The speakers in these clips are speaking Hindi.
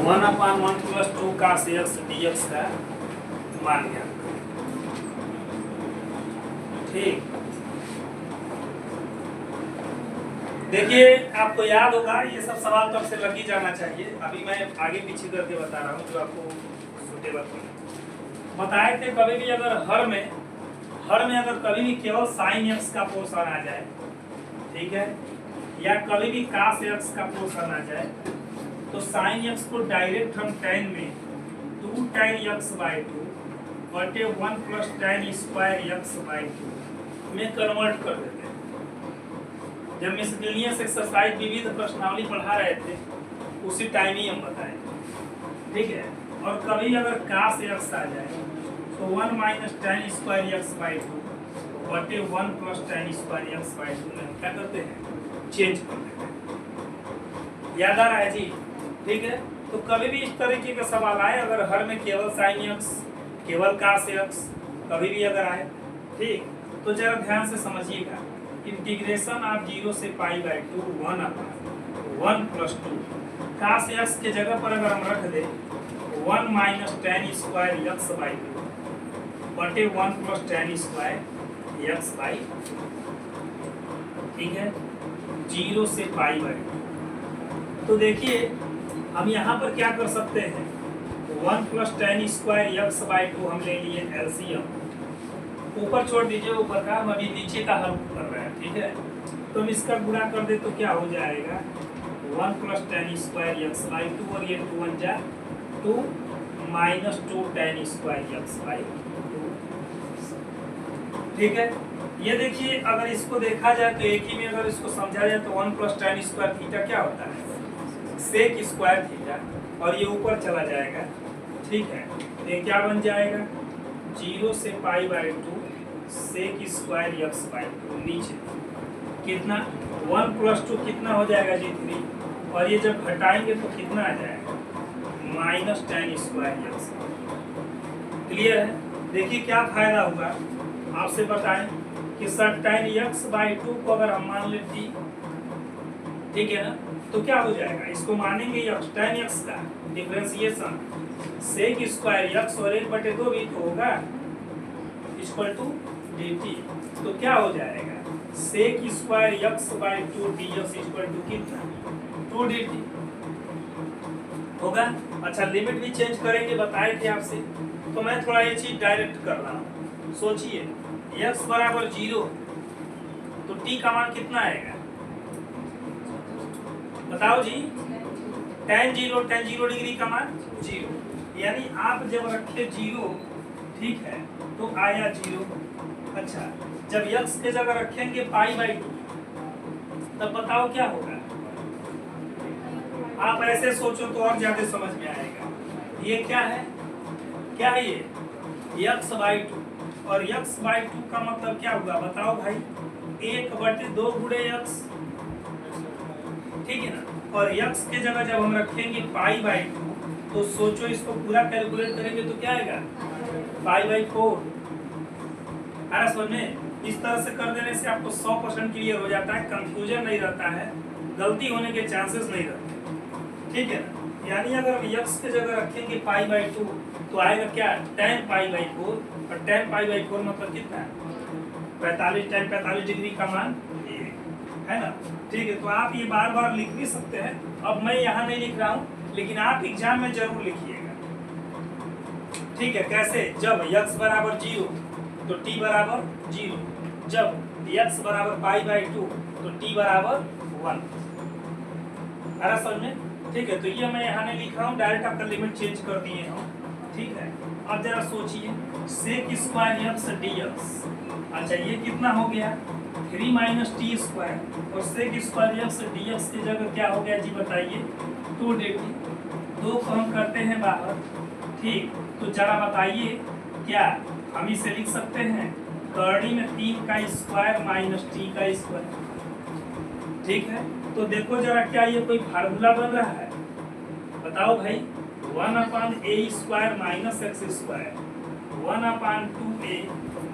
1/1 + 2 cos x dx का मान ज्ञात करें। ठीक, देखिए आपको याद होगा ये सब सवाल तो आपसे लग ही जाना चाहिए। अभी मैं आगे पीछे करके बता रहा हूँ जो आपको सुटेबल है। बताए थे कभी भी अगर हर में अगर कभी भी केवल sin x का पोर्शन आ जाए, ठीक है, या कभी भी cos x का पोर्शन आ जाए, तो sin x को डायरेक्ट हम tan में 2 tan x/2 बटे 1 + tan स्क्वायर x/2 में कन्वर्ट कर देते हैं। जब मिसलेनियस एक्सरसाइज विविध प्रश्नावली पढ़ा रहे थे उसी टाइम ही हम बताए, ठीक है। और कभी अगर cos x आ जाए तो 1 - tan स्क्वायर x/2 बटे 1 + tan स्क्वायर x/2 में क्या करते हैं, चेंज कर देते हैं। याद आ रहा है जी? ठीक है। तो कभी भी इस तरीके का सवाल आए, अगर हर में केवल sin x, केवल cos x कभी भी अगर आए, ठीक, तो जरा ध्यान से समझिएगा। इंटीग्रेशन ऑफ 0 से π/2 1/1 + 2 cos x के जगह पर अगर हम रख दे 1 - tan स्क्वायर x/2 बटे 1 + tan स्क्वायर x/2, ठीक है, 0 से π/2। तो देखिए हम यहाँ पर क्या कर सकते हैं, 1 + tan स्क्वायर x/2 हम ले लिए एलसीएम, ऊपर छोड़ दीजिए ऊपर का, हम अभी नीचे का हल कर रहे हैं, ठीक है। तो हम इसका गुणा कर दे तो क्या हो जाएगा, 1 + tan स्क्वायर x/2 और ये 2 1 जा 2 - 2 tan स्क्वायर x/2, ठीक है। ये देखिए अगर इसको देखा जाए तो एक ही में अगर इसको समझा जाए तो 1 + tan स्क्वायर थीटा क्या होता है, सेक स्क्वायर थीटा, और ये ऊपर चला जाएगा, ठीक है। तो ये क्या बन जाएगा, 0 से π/2 सेक स्क्वायर x/2 नीचे कितना 1 + 2 कितना हो जाएगा जी 3, और ये जब घटाएंगे तो कितना आ जाएगा -tan स्क्वायर x। क्लियर है? देखिए क्या फायदा होगा आपसे बताएं कि tan x/2 को अगर हम मान ले t, ठीक है ना, तो क्या हो जाएगा, इसको मानेंगे tan x का डिफरेंशिएशन सेक स्क्वायर x और 1/2 भी तो होगा = dt, तो क्या हो जाएगा सेक स्क्वायर x/2 dx = कितना 2 dt होगा। अच्छा लिमिट भी चेंज करेंगे बताए थे आपसे, तो मैं थोड़ा ये चीज डायरेक्ट कर रहा हूँ। सोचिए x = 0 तो t का मान कितना आएगा, बताओ जी, tan 0 डिग्री का मान 0, यानी आप जब रखे 0, ठीक है, तो आया 0। अच्छा जब x के जगह रखेंगे π/2 तब बताओ क्या होगा, आप ऐसे सोचो तो और ज्यादा समझ में आएगा। ये क्या है, क्या है ये x/2, और x/2 का मतलब क्या हुआ बताओ भाई, 1/2 गुणे x, ठीक है ना। और x के जगह जब हम रखेंगे π/2 तो सोचो इसको पूरा कैलकुलेट करेंगे तो क्या आएगा π/4। अरे समझ में, इस तरह से कर देने से आपको 100% क्लियर हो जाता है, कंफ्यूजन नहीं रहता है, गलती होने के चांसेस नहीं रहते, ठीक है ना। यानी अगर हम x के जगह रखेंगे π/2 तो आएगा क्या tan π/4, और tan π/4 मतलब कितना है 45, tan 45 डिग्री का मान ये है ना, ठीक है। तो आप ये बार बार लिख भी सकते हैं, अब मैं यहाँ नहीं लिख रहा हूँ, लेकिन आप एग्जाम में जरूर लिखिएगा, ठीक है। कैसे, जब x = 0 तो t = 0, जब x = π/2 तो t = 1। अरे समझ में, ठीक है। तो ये मैं यहाँ नहीं लिख रहा हूँ, डायरेक्ट आपका लिमिट चेंज कर दिए हम, ठीक है। अब जरा सोचिए सेक स्क्वायर x dx, अच्छा ये कितना हो गया 3 - t स्क्वायर, और सेक स्क्वायर x dx की जगह क्या हो गया जी बताइए 2 dt, 2 को हम करते हैं बाहर, ठीक। तो जरा बताइए क्या हम इसे लिख सकते हैं करनी में 3 का स्क्वायर - t का स्क्वायर, ठीक है। तो देखो जरा क्या ये कोई फार्मूला बन रहा है, बताओ भाई, 1/a² - x², 1/2a,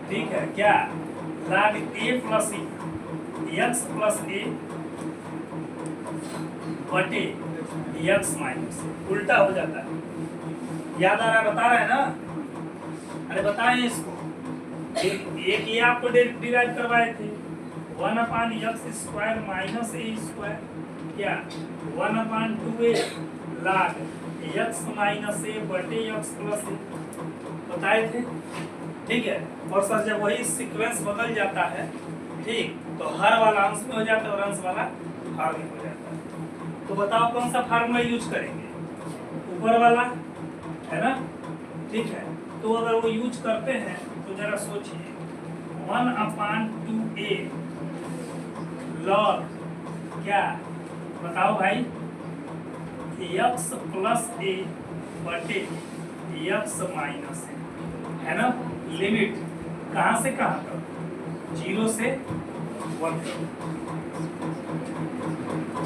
ठीक है, क्या log a + e x + a बटे यक्स माइनस उल्टा हो जाता है। याद आ रहा है, बता रहा है ना? अरे बताएं इसको। एक ये आपको डिराइव करवाए थे 1/x² माइनस ए स्क्वायर, क्या 1/2a log x माइनस ए बटे x प्लस ए बताए थे। ठीक है, और सर जब वही सीक्वेंस बदल जाता है, ठीक, तो हर वाला अंश में हो जाता है और अंश वाला हर में हो जाता है। तो बताओ कौन सा फार्मूला यूज करेंगे? ऊपर वाला है ना? ठीक है, तो अगर वो यूज करते हैं तो जरा सोचिए 1/2a log क्या बताओ भाई, x प्लस ए बटे x माइनस ए, है ना? लिमिट कहाँ से कहाँ तक? 0 से 1 तक।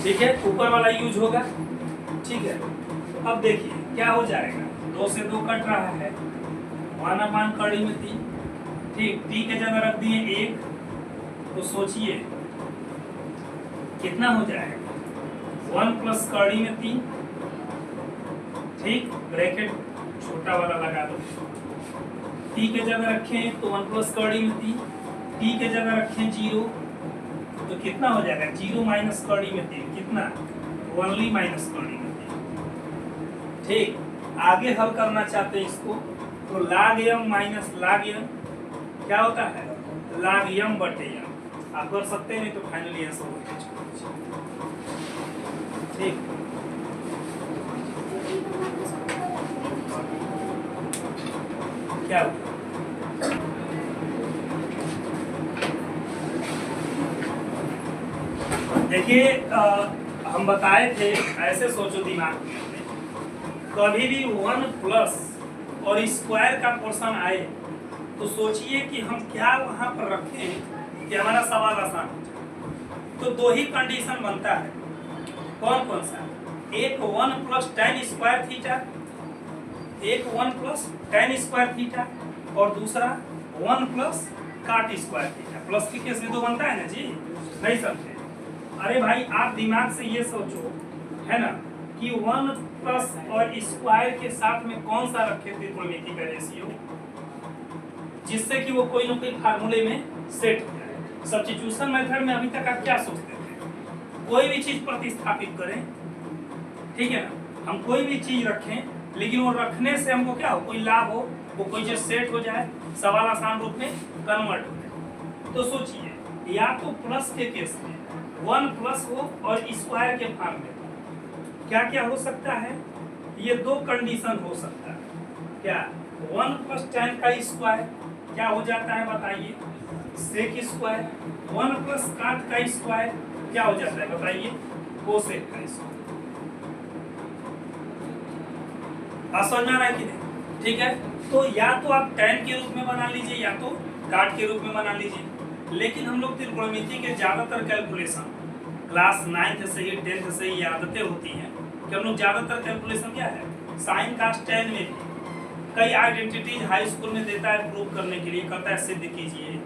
ठीक है, ऊपर वाला यूज होगा। ठीक है, अब देखिए क्या हो जाएगा, 2 से 2 कट रहा है, 1/3, ठीक, t के जगह रख दिए 1, तो सोचिए कितना हो जाएगा, 1 प्लस कड़ी में 3, ठीक, ब्रैकेट छोटा वाला लगा दो, t के जगह रखें तो 1 प्लस कड़ी में 3, t के जगह रखें 0, तो कितना हो जाएगा, 0 माइनस कड़ी में 3 कितना, 1 माइनस कड़ी में 3। ठीक, आगे हल करना चाहते हैं इसको, तो log m minus log m क्या होता है, log m बटे m। आप कर सकते हैं, नहीं तो फाइनली आंसर हो जाएगा। ठीक, क्या देखिए, हम बताए थे, ऐसे सोचो दिमाग में, कभी भी 1 प्लस और स्क्वायर का पोर्शन आए तो सोचिए कि हम क्या वहां पर रखें कि हमारा सवाल आसान हो जाए। तो 2 ही कंडीशन बनता है, कौन कौन सा? एक 1 प्लस tan स्क्वायर थीटा, एक 1 प्लस tan स्क्वायर थीटा, और दूसरा 1 plus cot square theta. Plus के केस में 2 बनता है ना जी, नहीं समझे? अरे भाई आप दिमाग से ये सोचो, है ना, कि 1 प्लस और स्क्वायर के साथ में कौन सा रखे थे त्रिकोणमिति का रेशियो, जिससे कि वो कोई ना कोई फार्मूले में सेट हो जाए। सब्स्टिट्यूशन मेथड में अभी तक आप क्या सोचते थे, कोई भी चीज प्रतिस्थापित करें, ठीक है ना, हम कोई भी चीज रखें, लेकिन वो रखने से हमको क्या हो, कोई लाभ हो, वो कोई चीज सेट हो जाए, सवाल आसान रूप में कन्वर्ट हो जाए। तो सोचिए, या तो प्लस के केस में 1 प्लस हो और स्क्वायर के फॉर्म में क्या क्या हो सकता है, ये 2 कंडीशन हो सकता है। क्या 1 प्लस tan का स्क्वायर क्या हो जाता है बताइए, sec स्क्वायर, 1 प्लस cot का स्क्वायर क्या हो जाता है बताइए, cosec का स्क्वायर। समझ में आ रहा है कि नहीं? ठीक है, तो या तो आप tan के रूप में बना लीजिए या तो cot के रूप में बना लीजिए, लेकिन हम लोग त्रिकोणमिति के ज्यादातर कैलकुलेशन क्लास 9th से ही 10th से ही आदतें होती हैं कि हम लोग ज्यादातर कैलकुलेशन क्या है, साइन कास tan में भी कई आइडेंटिटीज हाई स्कूल में देता है प्रूव करने के लिए, कहता है सिद्ध कीजिए,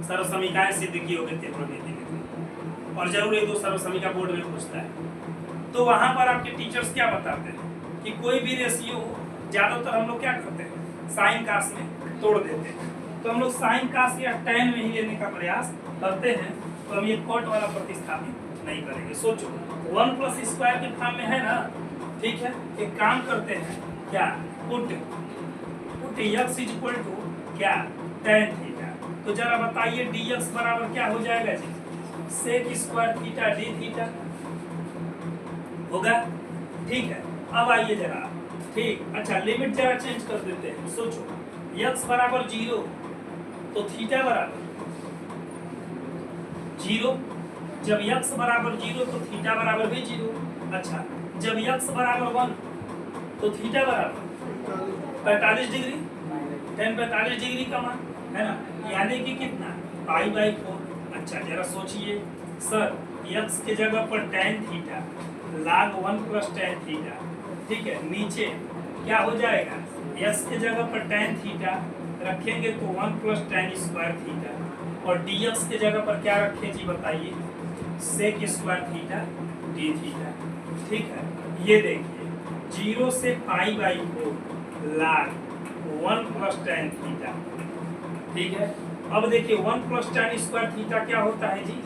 सर्वसमीकाएं सिद्ध की होगी त्रिकोणमिति में, और जरूर 1-2 सर्वसमीका बोर्ड में पूछता है। तो वहां पर आपके टीचर्स क्या बताते हैं कि कोई भी रेशियो ज्यादातर हम लोग क्या करते हैं, साइन कास में तोड़ देते हैं। तो हम लोग साइन कास या tan में ही लेने का प्रयास करते हैं, तो हम ये कॉट वाला प्रतिस्थापित नहीं करेंगे। सोचो 1 प्लस स्क्वायर के फॉर्म में है ना, ठीक है, एक काम करते हैं, क्या पुट x इक्वल टू क्या tan थीटा, तो जरा बताइए dx बराबर क्या हो जाएगा जी, sec square theta d theta होगा। ठीक है, अब आइए जरा, ठीक, अच्छा लिमिट जरा चेंज कर देते हैं। सोचो x बराबर 0 तो थीटा बराबर 0, जब x बराबर 0 तो थीटा बराबर भी 0। अच्छा, जब x बराबर 1 तो थीटा बराबर 45 डिग्री, tan 45 डिग्री का मान है ना, यानी कि कितना, π/4। अच्छा जरा सोचिए सर, x के जगह पर tan theta log 1 plus tan theta, ठीक है, नीचे क्या हो जाएगा, x के जगह पर tan थीटा रखेंगे तो 1 प्लस tan स्क्वायर थीटा, और dx के जगह पर क्या रखें जी बताइए, sec square theta d theta. ठीक है, ये देखिए 0 से pi by 4 log 1 plus tan theta. ठीक है, अब देखिए 1 प्लस tan स्क्वायर थीटा क्या होता है जी?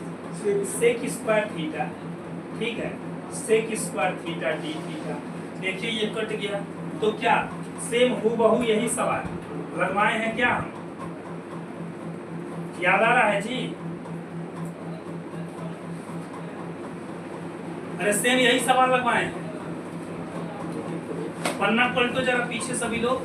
सेक स्क्वायर थीटा। ठीक है, sec square theta d theta. देखिए ये कट गया, तो क्या सेम हूबहू यही सवाल लगवाए हैं क्या हम? याद आ रहा है जी? अरे सेम यही सवाल लगवाए हैं। पन्ना पलटो जरा पीछे सभी लोग।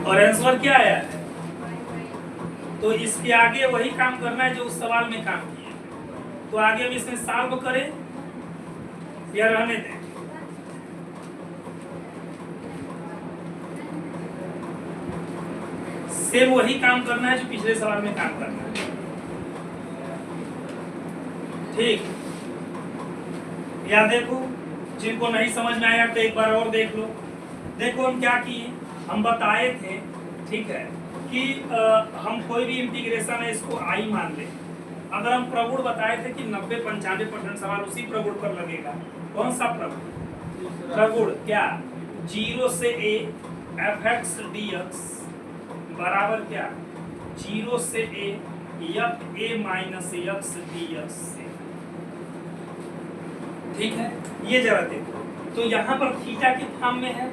और आंसर क्या आया है? तो इसके आगे वही काम करना है जो उस सवाल में काम किए। तो आगे हम इसमें सॉल्व करें या रहने दें? सेम वही काम करना है जो पिछले सवाल में काम करना है। ठीक, या देखो जिनको नहीं समझ में आया तो एक बार और देख लो। देखो हम क्या किए, हम बताए थे, ठीक है, कि हम कोई भी इंटीग्रेशन है इसको आई मान ले। अगर हम प्रगुण बताए थे कि 90-95% सवाल उसी प्रगुण पर लगेगा। कौन सा प्रगुण? प्रगुण क्या? 0 से a fx dx बराबर क्या? 0 से a f a minus x dx से। ठीक है, ये जरा देखो। तो यहाँ पर थीटा के फॉर्म में है,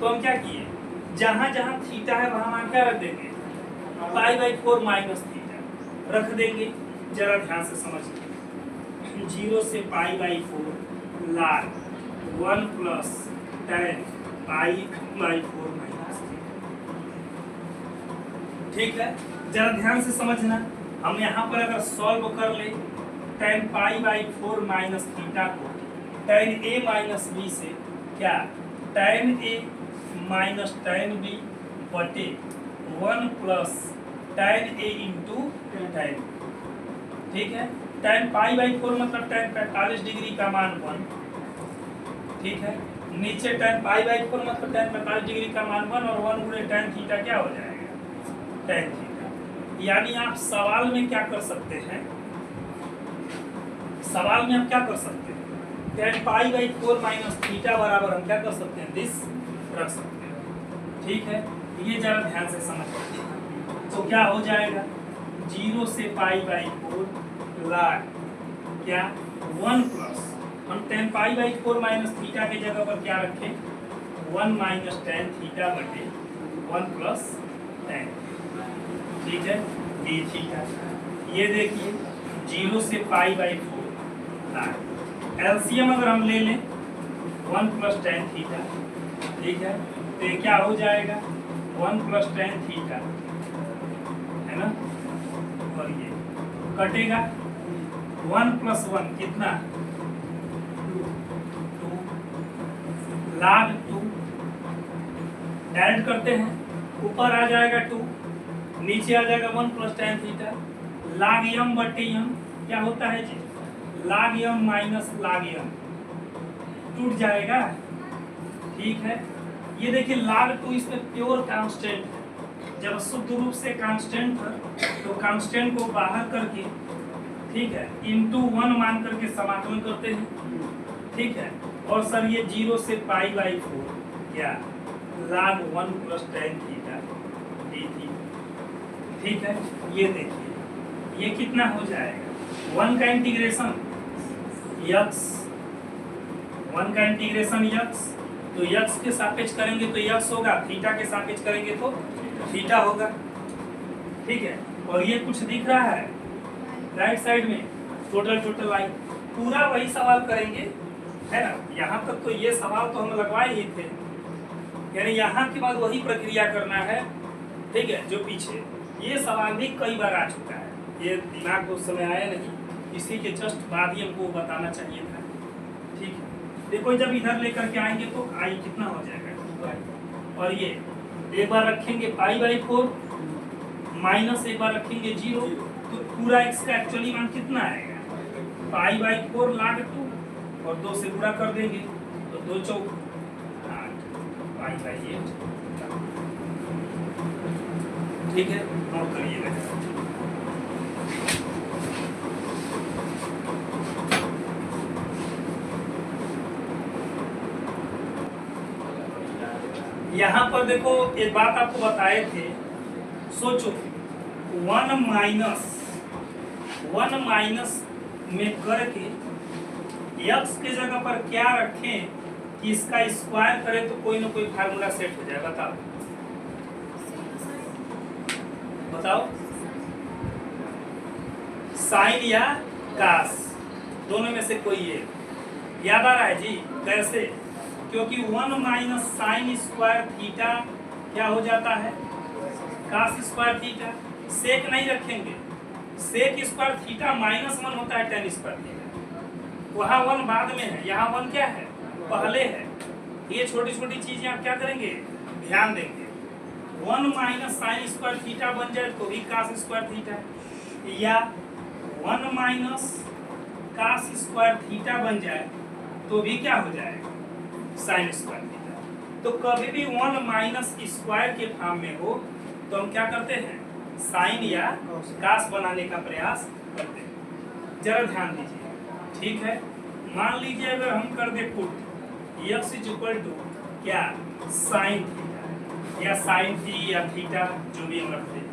तो हम क्या किए, जहां जहां थीटा है वहां क्या रख देंगे? पाई बाई 4 माइनस थीटा रख देंगे। जरा ध्यान से समझिए, 0 से pi by 4 log 1 plus tan pi by 4 minus. ठीक है, जरा ध्यान से समझना। हम यहाँ पर अगर सॉल्व कर ले tan pi by 4 minus theta को tan a माइनस b से क्या? tan a minus tan b बटे 1 plus tan a into tan। ठीक है, tan पाई बाई 4 मतलब tan 45 डिग्री का मान 1। ठीक है, नीचे tan पाई बाई 4 मतलब tan 45 डिग्री का मान 1 और 1 गुणे tan थीटा क्या हो जाएगा? tan theta. यानी आप सवाल में क्या कर सकते हैं? सवाल में हम क्या कर सकते हैं? tan pi by 4 minus theta बराबर हम क्या कर सकते हैं? दिस रख सकते हैं। ठीक है, ये जरा ध्यान से समझिए। तो क्या हो जाएगा? 0 से पाई बाई 4 log क्या 1 प्लस, हम tan pi by 4 minus theta के जगह पर क्या रखें? 1 माइनस tan थीटा बटे 1 प्लस tan। ठीक है, d थीटा। ये देखिए 0 से पाई बाई 4 log एलसीएम अगर हम ले लें 1 प्लस tan थीटा। ठीक है, तो ये क्या हो जाएगा? 1 प्लस tan थीटा है ना, और ये कटेगा 1 प्लस 1 कितना? 2 log 2 ऐड करते हैं, ऊपर आ जाएगा 2, नीचे आ जाएगा 1 plus tan theta. log m बटे m क्या होता है जी? log m minus log m टूट जाएगा। ठीक है, ये देखिए log 2 इसमें प्योर कांस्टेंट है। जब शुद्ध रूप से कांस्टेंट है तो कांस्टेंट को बाहर करके, ठीक है, इंटू 1 मान करके समाकलन करते हैं। ठीक है, और सर ये 0 से पाई बाई 4 क्या log 1 plus tan theta d theta. ठीक है, ये देखिए ये कितना हो जाएगा? 1 का इंटीग्रेशन x, 1 का इंटीग्रेशन x, तो x के सापेक्ष करेंगे तो x होगा, थीटा के सापेक्ष करेंगे तो थीटा होगा। ठीक है, और ये कुछ दिख रहा है राइट साइड में, टोटल आई पूरा वही सवाल करेंगे, है ना। यहाँ तक तो ये सवाल तो हम लगवाए ही थे, यानी यहाँ के बाद वही प्रक्रिया करना है। ठीक है, जो पीछे ये सवाल भी कई बार आ चुका है, ये दिमाग को उस समय आया नहीं, इसी के जस्ट बाद ही हमको बताना चाहिए था। ठीक है, देखो जब इधर लेकर के आएंगे तो आई कितना हो जाएगा, और ये एक बार रखेंगे पाई बाई 4 माइनस एक बार रखेंगे 0, तो पूरा x का एक्चुअली मान कितना आएगा? पाई बाई 4 log 2 और 2 से गुणा कर देंगे तो 2 चौक 8 पाई बाई 8। ठीक है, नोट करिएगा। यहाँ पर देखो एक बात आपको बताए थे, सोचो 1 माइनस में करके x के जगह पर क्या रखें कि इसका स्क्वायर करें तो कोई ना कोई फार्मूला सेट हो जाए। बताओ बताओ, साइन या कास, दोनों में से कोई एक। याद आ रहा है जी कैसे? क्योंकि 1 माइनस साइन स्क्वायर थीटा क्या हो जाता है? कास स्क्वायर थीटा। सेक नहीं रखेंगे, सेक स्क्वायर थीटा -1 होता है tan स्क्वायर थीटा। वहाँ 1 बाद में है, यहाँ 1 क्या है? पहले है। ये छोटी छोटी चीजें आप क्या करेंगे? ध्यान देंगे। 1 माइनस साइन स्क्वायर थीटा बन जाए तो भी कास स्क्वायर थीटा, या 1 माइनस कास स्क्वायर थीटा बन जाए तो भी क्या हो जाएगा? Sine square theta. तो कभी भी 1 माइनस स्क्वायर के फॉर्म में हो तो हम क्या करते हैं? साइन या कास बनाने का प्रयास करते हैं। जरा ध्यान दीजिए, ठीक है। मान लीजिए अगर हम कर दे पुट x इक्वल टू क्या? साइन थीटा या साइन थी या थीटा, जो भी हम रखते हैं।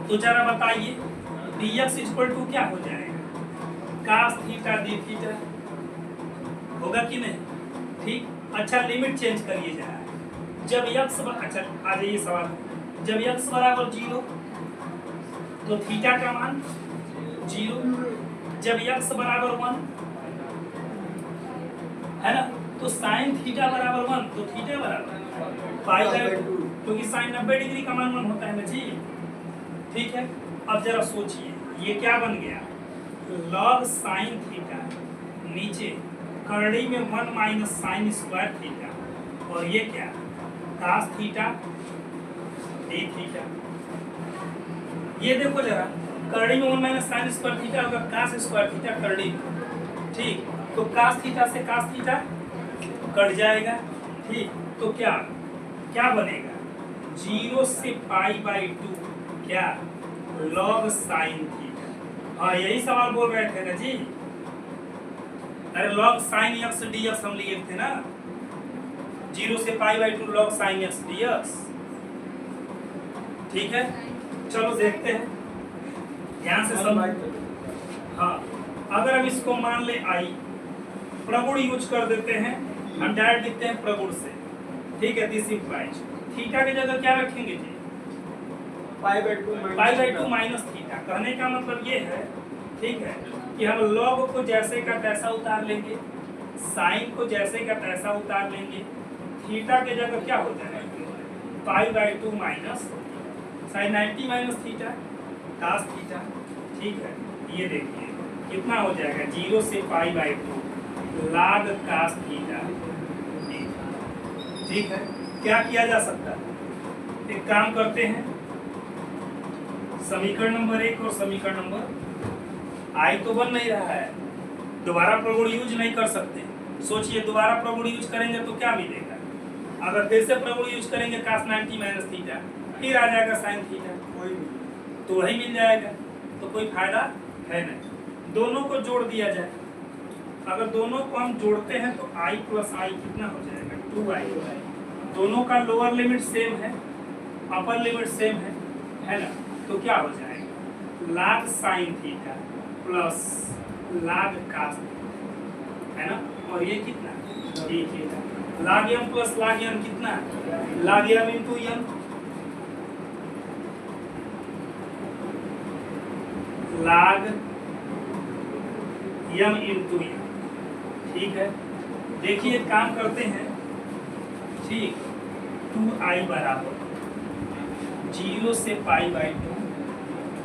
तो जरा बताइए dx इक्वल टू क्या हो जाएगा? कास थीटा डी थीटा होगा कि नहीं? ठीक। अच्छा लिमिट चेंज करिए जरा। जब x अच्छा आ जाइए सवाल, जब x बराबर 0 तो थीटा का मान 0, जब x बराबर 1 है ना, तो साइन थीटा बराबर 1 तो थीटा बराबर π/2, क्योंकि साइन 90 डिग्री का मान 1 होता है ना जी। ठीक है। अब जरा सोचिए ये क्या बन गया? log साइन थीटा, नीचे करड़ी में 1 माइनस साइन स्क्वायर थीटा, और ये क्या? Cos theta d theta. ये देखो जरा, करड़ी में 1 माइनस साइन स्क्वायर थीटा होगा, कास स्क्वायर थीटा करड़ी में। ठीक, तो कास थीटा से कास थीटा कट जाएगा। ठीक, तो क्या क्या बनेगा? 0 से π/2 क्या? log sine theta. हाँ यही सवाल बोल रहे थे ना जी। अरे log साइन x dx हम लिए थे ना, 0 से π/2 log साइन x dx। ठीक है, चलो देखते हैं ध्यान से सब। हाँ, अगर हम इसको मान ले आई, प्रगुण यूज कर देते हैं, हम डायरेक्ट लिखते हैं प्रगुण से। ठीक है, दिस इम्प्लाइज थीटा की जगह क्या रखेंगे जी? π/2 माइनस थीटा। कहने का मतलब ये है, ठीक है, कि हम log को जैसे का तैसा उतार लेंगे, साइन को जैसे का तैसा उतार लेंगे, थीटा के जगह क्या हो जाएगा? π/2 minus sine 90 minus theta cos theta. ठीक है, ये देखिए कितना हो जाएगा? 0 से π/2 log कास थीटा। ठीक है, क्या किया जा सकता है? एक काम करते हैं, समीकरण नंबर 1 और समीकरण नंबर आई तो बन नहीं रहा है, दोबारा प्रगुण यूज नहीं कर सकते। सोचिए दोबारा प्रगुण यूज करेंगे तो क्या मिलेगा? अगर फिर से प्रगुण यूज करेंगे कास 90 माइनस थीटा, फिर आ जाएगा साइन थीटा, कोई तो वही मिल जाएगा, तो कोई फायदा है नहीं। दोनों को जोड़ दिया जाए, अगर दोनों को हम जोड़ते हैं तो i प्लस आई कितना हो जाएगा? 2i। दोनों का लोअर लिमिट सेम है, अपर लिमिट सेम है ना, तो क्या हो जाएगा? log sine theta plus log कास है ना, और ये कितना? D theta. log m plus log n कितना? log m into n, log m into n। ठीक है, देखिए काम करते हैं। ठीक, 2i बराबर 0 से π/2,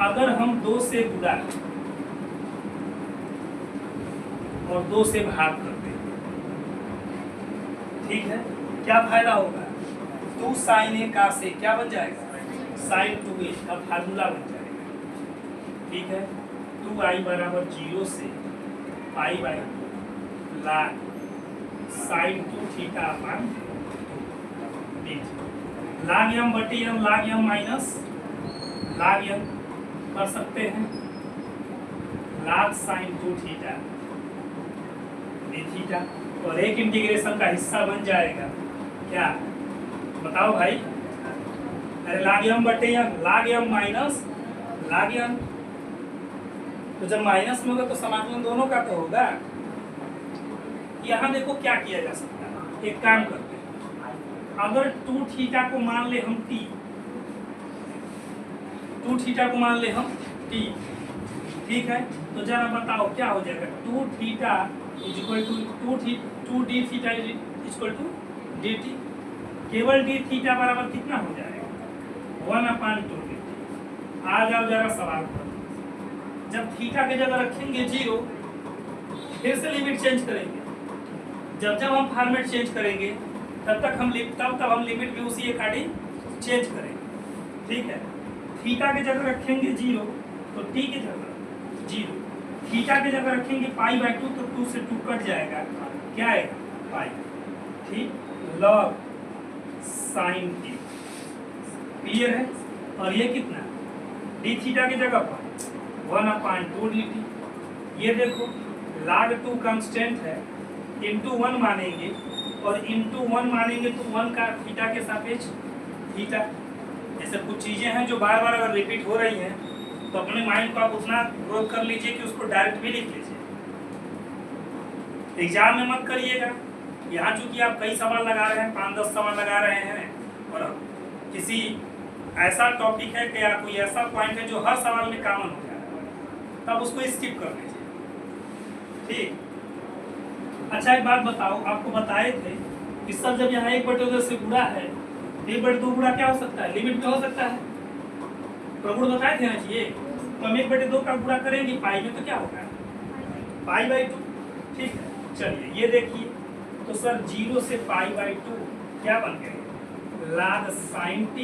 अगर हम 2 से गुणा और 2 से भाग करते हैं, ठीक है, क्या फायदा होगा? 2 साइन ए का से क्या बन जाएगा? साइन 2a का फार्मूला बन जाएगा। ठीक है, 2i बराबर 0 से π/2 log sine 2 theta upon log m बटी m, log m minus log m कर सकते हैं, log sine 2 theta d theta, और एक इंटीग्रेशन का हिस्सा बन जाएगा क्या बताओ भाई? अरे log m बटे m, log m minus log n। तो जब माइनस में होगा तो समाकलन दोनों का तो होगा। यहाँ देखो क्या किया जा सकता है, एक काम करते हैं। अगर 2 थीटा को मान ले हम t, 2 थीटा को मान ले हम t, ठीक है? तो जरा बताओ क्या हो जाएगा? 2 theta is equal to 2 d theta is equal to d t. केवल डी थीटा बराबर कितना हो जाएगा? 1/2 डी टी। आ जाओ जरा सवाल पर। जब थीटा की जगह रखेंगे 0, फिर से लिमिट चेंज करेंगे। जब जब हम फॉर्मेट चेंज करेंगे तब हम लिमिट भी उसी अकॉर्डिंग चेंज करेंगे, ठीक है? थीटा की जगह रखेंगे 0 तो टी की जगह 0, थीटा की जगह रखेंगे π/2 तो 2 से 2 कट जाएगा, क्या आएगा? पाई, ठीक? log sin t, क्लियर है? और ये कितना? डी थीटा की जगह पर 1/2 डी टी। ये देखो log 2 कांस्टेंट है, इंटू 1 मानेंगे और इंटू 1 मानेंगे तो 1 का थीटा के सापेक्ष थीटा। ऐसे कुछ चीजें हैं जो बार बार अगर रिपीट हो रही हैं तो अपने माइंड को आप उतना ग्रोथ कर लीजिए कि उसको डायरेक्ट भी लिख लीजिए। एग्जाम में मत करिएगा। यहाँ चूंकि आप कई सवाल लगा रहे हैं, 5-10 सवाल लगा रहे हैं, और किसी ऐसा टॉपिक है कि या कोई ऐसा पॉइंट है जो हर सवाल में कॉमन हो जाए, तब उसको स्किप कर लीजिए, ठीक? अच्छा एक बात बताओ, आपको बताए थे कि सर जब यहाँ 1/2 से गुणा है, 1/2 गुणा क्या हो सकता है? लिमिट में हो सकता है। प्रगुण बताए थे ना चाहिए, तो हम 1/2 का गुणा करेंगे पाई में तो क्या होगा? π/2, ठीक है? चलिए ये देखिए, तो सर 0 से π/2 क्या बन गए? log sin t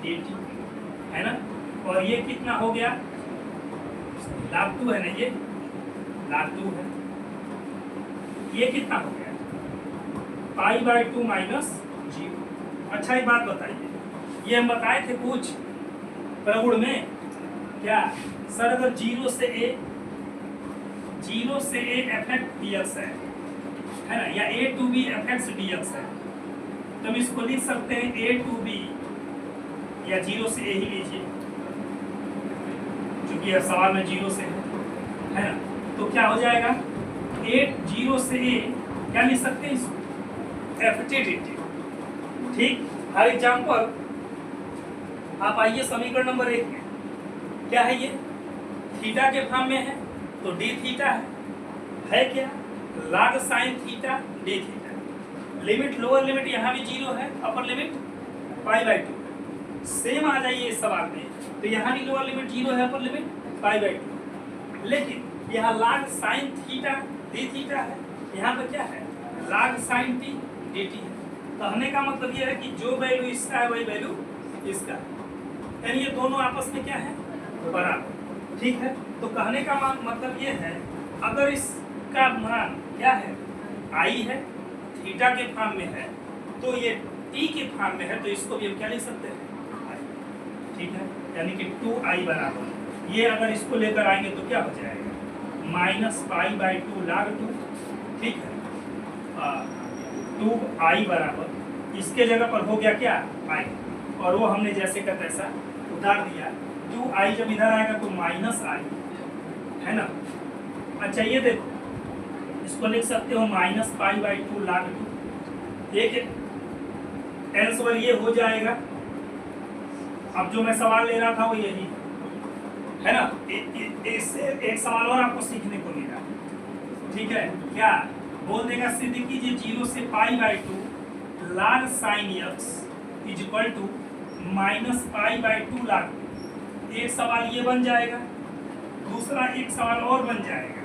dt, है ना? और ये कितना हो गया? log 2 है ना, ये log 2 है। ये कितना हो गया? π/2 माइनस 0। अच्छा एक बात बताइए, ये हम बताए थे कुछ प्रगुण में, क्या सर अगर 0 से a fx dx है ना, या a to b fx dx है, तो हम इसको लिख सकते हैं a to b, या 0 से a ही लीजिए क्योंकि यह सवाल में 0 से है ना, तो क्या हो जाएगा? 0 से a क्या लिख सकते हैं इसको? ft dt, ठीक? हर एग्जाम्पल आप आइए समीकरण नंबर 1 में, क्या है ये? थीटा के फॉर्म में है तो डी थीटा है क्या? log sin theta d theta. Limit lower limit यहाँ भी 0 है, अपर लिमिट π/2। सेम आ जाइए इस सवाल में, तो यहाँ भी लोअर लिमिट 0 है, अपर लिमिट π/2। लेकिन यहाँ log sin theta d theta है, यहाँ पर क्या है? log sin t dt है। कहने का मतलब ये है कि जो वैल्यू इसका है वही वैल्यू इसका है, यानी ये दोनों आपस में क्या है? बराबर, ठीक है? तो कहने का मतलब ये है, अगर इसका मान क्या है? आई है, थीटा के फॉर्म में है, तो ये टी के फॉर्म में है, तो इसको भी हम क्या लिख सकते हैं? आई, ठीक है? यानी कि 2i बराबर, ये अगर इसको लेकर आएंगे तो क्या हो जाएगा? -π/2 log 2, ठीक है? 2i बराबर, इसके जगह पर हो गया क्या? i, और वो हमने जैसे का तैसा उतार दिया। 2i जब इधर आएगा तो -i, है ना? अच्छा ये देखो, इसको लिख सकते हो -π/2 log 2। एक आंसर ये हो जाएगा। अब जो मैं सवाल ले रहा था वो यही है ना, इससे एक सवाल और आपको सीखने को मिला, ठीक है? क्या बोल देगा? सिद्ध कीजिए 0 से π/2 log sin x is equal to -π/2 log। एक सवाल ये बन जाएगा, दूसरा एक सवाल और बन जाएगा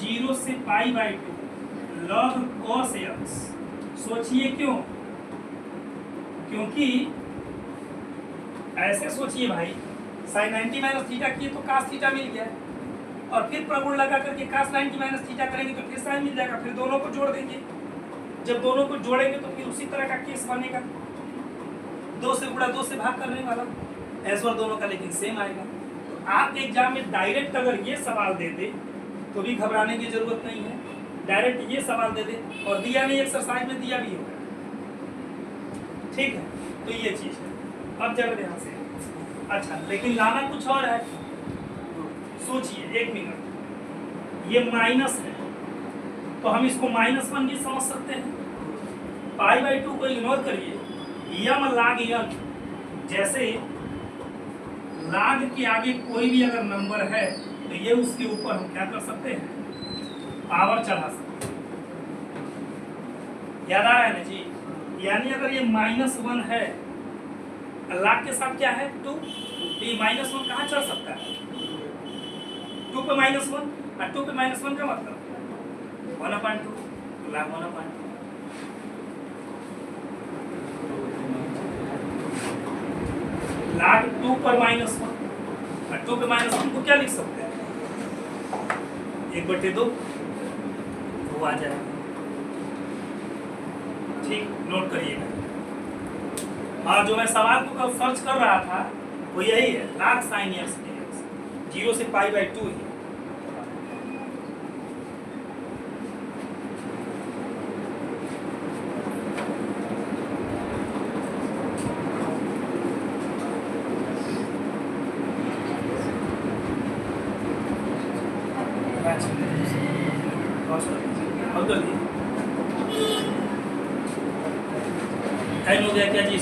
0 से π/2 log cos x। सोचिए क्यों? क्योंकि ऐसे सोचिए भाई, sin 90 माइनस थीटा किए तो cos थीटा मिल गया, और फिर प्रगुण लगा करके cos 90 माइनस थीटा करेंगे तो फिर sin मिल जाएगा, फिर दोनों को जोड़ देंगे। जब दोनों को जोड़ेंगे तो फिर उसी तरह का केस बनेगा, 2 से गुणा 2 से भाग करने वाला, आंसर दोनों का लेकिन सेम आएगा। तो आप एग्जाम में डायरेक्ट अगर ये सवाल दे दे तो भी घबराने की जरूरत नहीं है, डायरेक्ट ये सवाल दे दे, और दिया नहीं एक्सरसाइज में दिया भी होगा, ठीक है, तो ये चीज है। अब जरा ध्यान से, अच्छा लेकिन लाना कुछ और है। सोचिए 1 मिनट, ये माइनस है तो हम इसको -1 भी समझ सकते हैं। π/2 को इग्नोर करिए, यम log n, जैसे log के आगे कोई भी अगर नंबर है तो ये उसके ऊपर हम क्या कर सकते हैं, पावर चढ़ा सकते हैं। याद आ रहा है ना जी? यानी अगर ये -1 है, log के साथ क्या है 2, तो ये -1 कहाँ चढ़ सकता है, 2 पे -1, और 2 पे -1 का मतलब 1/2, log 1/2। log 2 पर -1, और 2 पे -1 को क्या लिख सकते हैं, 1/2 वो आ जाएगा। ठीक, नोट करिएगा। हाँ, जो मैं सवाल को कब सर्च कर रहा था वो यही है, log sin x dx, 0 से π/2 ही। टाइम हो गया क्या जी?